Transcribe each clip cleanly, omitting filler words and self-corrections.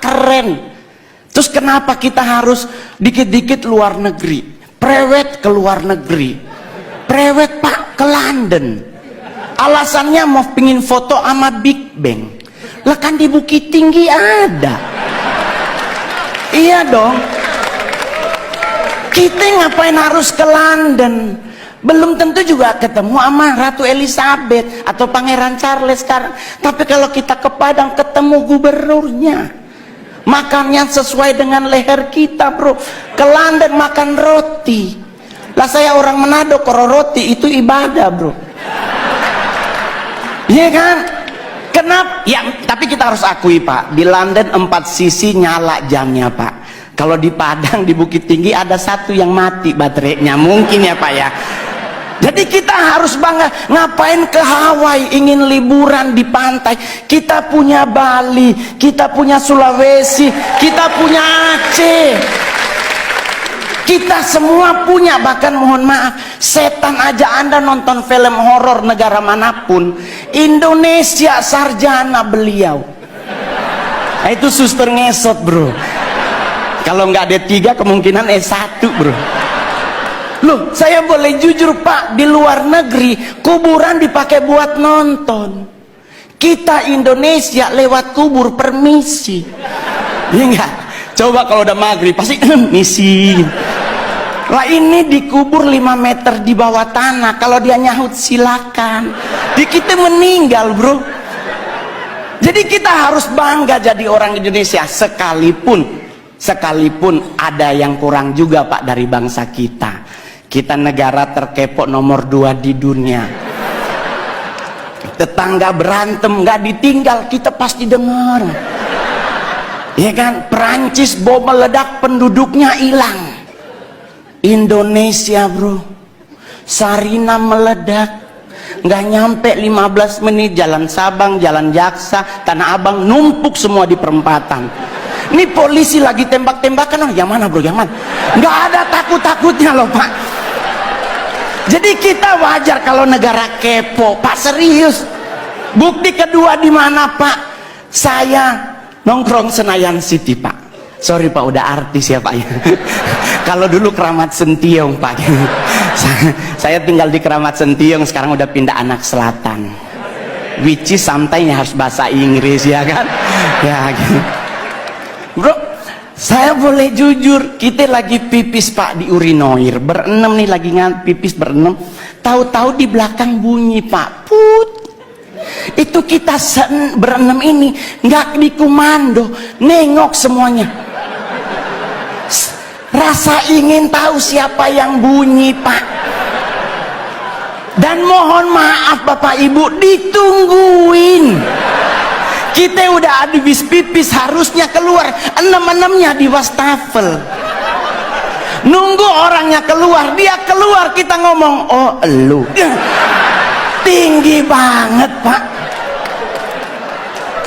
Pak, keren. Terus kenapa kita harus dikit-dikit luar negeri? Prewed ke luar negeri, prewed Pak ke London. Alasannya mau pingin foto sama Big Bang. Lah kan di Bukit Tinggi ada. Iya dong. Kita ngapain harus ke London? Belum tentu juga ketemu sama Ratu Elizabeth atau Pangeran Charles sekarang. Tapi kalau kita ke Padang ketemu gubernurnya. Makannya sesuai dengan leher kita, bro. Ke London makan roti. Lah saya orang Manado, kalau roti itu ibadah, bro. Iya kan? Kenapa? Ya, tapi kita harus akui, Pak. Di London 4 sisi nyala jamnya, Pak. Kalau di Padang, di Bukit Tinggi ada satu yang mati baterainya. Mungkin ya, Pak ya. Jadi kita harus bangga. Ngapain ke Hawaii, ingin liburan di pantai? Kita punya Bali, kita punya Sulawesi, kita punya Aceh. Kita semua punya. Bahkan mohon maaf, setan aja Anda nonton film horor negara manapun, Indonesia sarjana beliau. Nah, itu suster ngesot, bro. Kalau nggak D3 kemungkinan S1, bro. Loh, saya boleh jujur, Pak, di luar negeri kuburan dipakai buat nonton. Kita Indonesia lewat kubur permisi. Iya enggak? Coba kalau udah maghrib pasti misi. Lah ini dikubur 5 meter di bawah tanah. Kalau dia nyahut silakan. Di kita meninggal, bro. Jadi kita harus bangga jadi orang Indonesia, sekalipun ada yang kurang juga, Pak, dari bangsa kita. Kita negara terkepo nomor 2 di dunia. Tetangga berantem nggak ditinggal, kita pasti dengar. Ya kan? Perancis bom meledak, penduduknya hilang. Indonesia, bro, Sarina meledak, nggak nyampe 15 menit jalan Sabang, jalan Jaksa, Tanah Abang numpuk semua di perempatan. Ini polisi lagi tembak-tembakan, oh yang mana, bro, yang mana? Nggak ada takut-takutnya loh, Pak. Jadi kita wajar kalau negara kepo, Pak, serius. Bukti kedua di mana, Pak? Saya nongkrong Senayan City, Pak. Sorry, Pak, udah artis ya, Pak. Kalau dulu Keramat Sentiong, Pak. Saya tinggal di Keramat Sentiong, sekarang udah pindah Anak Selatan. Which is sometimes harus bahasa Inggris, ya kan? Ya, gitu. Bro, saya boleh jujur, kita lagi pipis, Pak, di urinoir, berenam nih, lagi pipis berenam, tahu-tahu di belakang bunyi, Pak, put. Itu kita berenam ini nggak dikomando, nengok semuanya, rasa ingin tahu siapa yang bunyi, Pak. Dan mohon maaf Bapak Ibu, ditungguin. Kita udah habis pipis, harusnya keluar, 6-6-nya di wastafel. Nunggu orangnya keluar, dia keluar, kita ngomong, oh elu. Tinggi banget, Pak.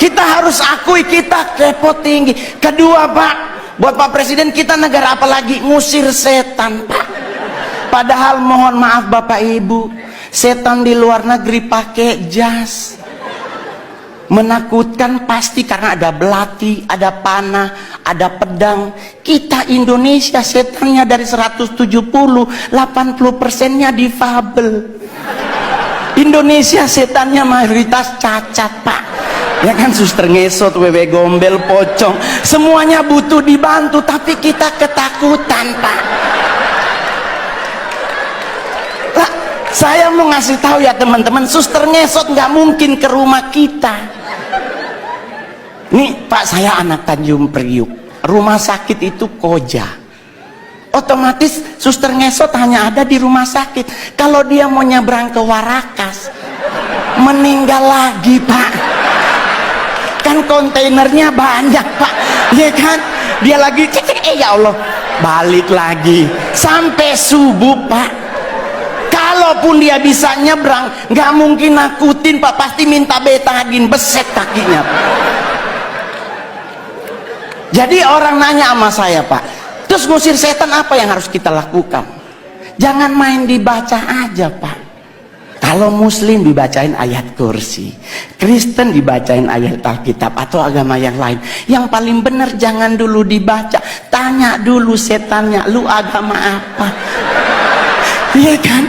Kita harus akui kita kepo tinggi. Kedua, Pak, buat Pak Presiden, kita negara apa lagi? Ngusir setan, Pak. Padahal mohon maaf Bapak Ibu, setan di luar negeri pakai jas. Menakutkan pasti karena ada belati, ada panah, ada pedang. Kita Indonesia setannya dari 170, 80%-nya difabel. Indonesia setannya mayoritas cacat, Pak. Ya kan, suster ngesot, wewe gombel, pocong, semuanya butuh dibantu, tapi kita ketakutan, Pak. Lah, saya mau ngasih tahu ya teman-teman, suster ngesot nggak mungkin ke rumah kita. Nih, Pak, saya anak Tanjung Priuk, rumah sakit itu Koja. Otomatis suster ngesot hanya ada di rumah sakit. Kalau dia mau nyebrang ke Warakas, meninggal lagi, Pak. Kan kontainernya banyak, Pak, ya kan? Dia lagi ya Allah, balik lagi sampai subuh, Pak. Kalaupun dia bisa nyebrang, nggak mungkin nakutin, Pak, pasti minta betadin, beset kakinya, Pak. Jadi orang nanya sama saya, Pak, terus ngusir setan apa yang harus kita lakukan? Jangan main dibaca aja, Pak. Kalau Muslim dibacain ayat kursi, Kristen dibacain ayat Alkitab atau agama yang lain. Yang paling benar jangan dulu dibaca, tanya dulu setannya, lu agama apa? Iya kan?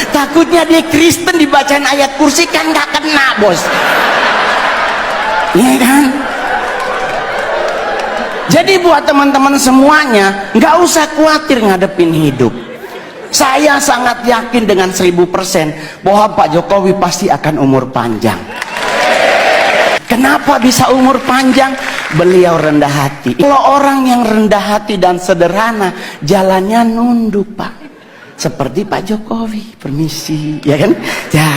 Takutnya dia Kristen dibacain ayat kursi kan gak kena, bos. Iya kan? Jadi buat teman-teman semuanya, nggak usah khawatir ngadepin hidup. Saya sangat yakin dengan 1000% bahwa Pak Jokowi pasti akan umur panjang. Kenapa bisa umur panjang? Beliau rendah hati. Kalau orang yang rendah hati dan sederhana, jalannya nunduk, Pak. Seperti Pak Jokowi, permisi, ya kan? Ya,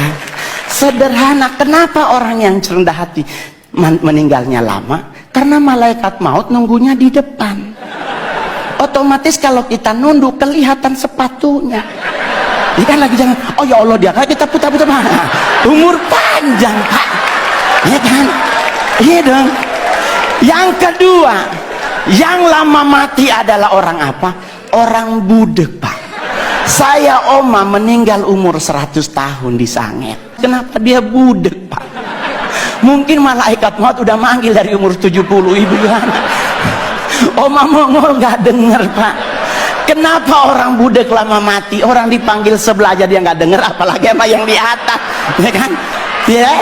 sederhana. Kenapa orang yang rendah hati meninggalnya lama? Karena malaikat maut nunggunya di depan. Otomatis kalau kita nunduk kelihatan sepatunya. Dia kan lagi jangan, oh ya Allah dia kan kita putar-putar. Umur panjang, Pak. Ya kan? Iya dong. Yang kedua, yang lama mati adalah orang apa? Orang budek, Pak. Saya oma meninggal umur 100 tahun di Sanget. Kenapa dia budek, Pak? Mungkin malaikat maut udah manggil dari umur 70, ibu gimana? Oma Mongol nggak denger, Pak. Kenapa orang budek lama mati? Orang dipanggil sebelah aja dia nggak denger, apalagi sama yang di atas, ya kan? Ya.